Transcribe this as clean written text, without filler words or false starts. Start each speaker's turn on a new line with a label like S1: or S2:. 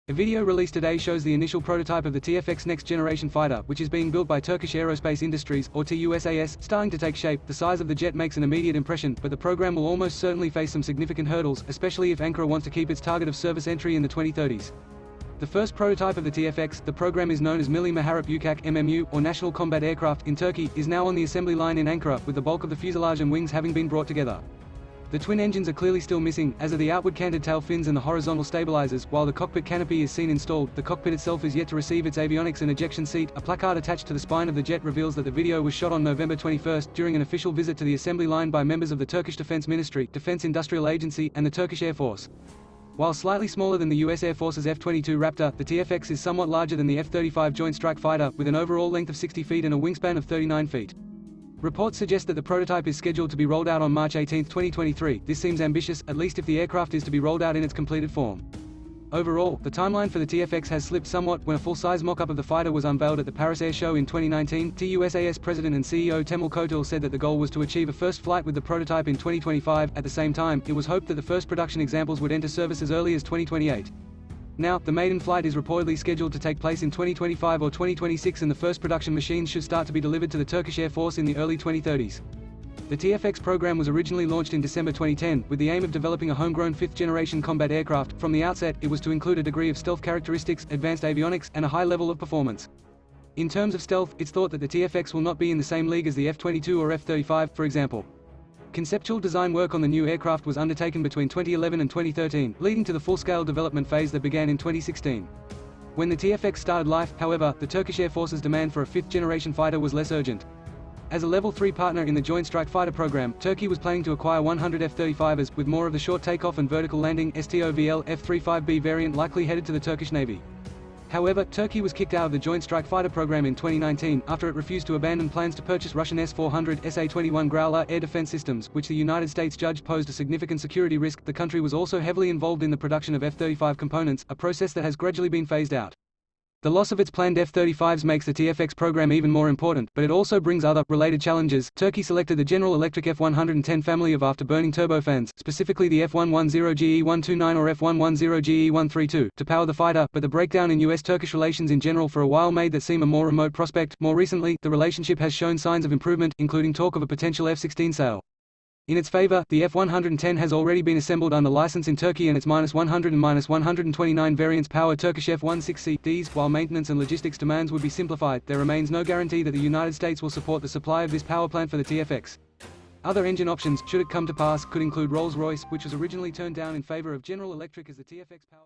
S1: A video released today shows the initial prototype of the TFX next-generation fighter, which is being built by Turkish Aerospace Industries, or TUSAS, starting to take shape. The size of the jet makes an immediate impression, but the program will almost certainly face some significant hurdles, especially if Ankara wants to keep its target of service entry in the 2030s. The first prototype of the TFX, the program is known as Milli Muharip Uçak (MMU), or National Combat Aircraft, in Turkey, is now on the assembly line in Ankara, with the bulk of the fuselage and wings having been brought together. The twin engines are clearly still missing, as are the outward canted tail fins and the horizontal stabilizers. While the cockpit canopy is seen installed, the cockpit itself is yet to receive its avionics and ejection seat. A placard attached to the spine of the jet reveals that the video was shot on November 21 during an official visit to the assembly line by members of the Turkish Defense Ministry, Defense Industrial Agency, and the Turkish Air Force. While slightly smaller than the US Air Force's F-22 Raptor, the TFX is somewhat larger than the F-35 Joint Strike Fighter, with an overall length of 60 feet and a wingspan of 39 feet. Reports suggest that the prototype is scheduled to be rolled out on March 18, 2023. This seems ambitious, at least if the aircraft is to be rolled out in its completed form. Overall, the timeline for the TFX has slipped somewhat. When a full-size mock-up of the fighter was unveiled at the Paris Air Show in 2019, TUSAS President and CEO Temel Kotil said that the goal was to achieve a first flight with the prototype in 2025. At the same time, it was hoped that the first production examples would enter service as early as 2028. Now, the maiden flight is reportedly scheduled to take place in 2025 or 2026, and the first production machines should start to be delivered to the Turkish Air Force in the early 2030s. The TFX program was originally launched in December 2010, with the aim of developing a homegrown fifth-generation combat aircraft. From the outset, it was to include a degree of stealth characteristics, advanced avionics, and a high level of performance. In terms of stealth, it's thought that the TFX will not be in the same league as the F-22 or F-35, for example. Conceptual design work on the new aircraft was undertaken between 2011 and 2013, leading to the full-scale development phase that began in 2016. When the TFX started life, however, the Turkish Air Force's demand for a fifth-generation fighter was less urgent. As a Level 3 partner in the Joint Strike Fighter program, Turkey was planning to acquire 100 F-35s, with more of the short takeoff and vertical landing STOVL F-35B variant likely headed to the Turkish Navy. However, Turkey was kicked out of the Joint Strike Fighter program in 2019, after it refused to abandon plans to purchase Russian S-400 SA-21 Growler air defense systems, which the United States judged posed a significant security risk. The country was also heavily involved in the production of F-35 components, a process that has gradually been phased out. The loss of its planned F-35s makes the TFX program even more important, but it also brings other, related challenges. Turkey selected the General Electric F-110 family of afterburning turbofans, specifically the F-110GE-129 or F-110GE-132, to power the fighter, but the breakdown in US-Turkish relations in general for a while made that seem a more remote prospect. More recently, the relationship has shown signs of improvement, including talk of a potential F-16 sale. In its favor, the F-110 has already been assembled under license in Turkey, and its -100 and -129 variants power Turkish F-16Ds. While maintenance and logistics demands would be simplified, there remains no guarantee that the United States will support the supply of this power plant for the TFX. Other engine options, should it come to pass, could include Rolls-Royce, which was originally turned down in favor of General Electric as the TFX power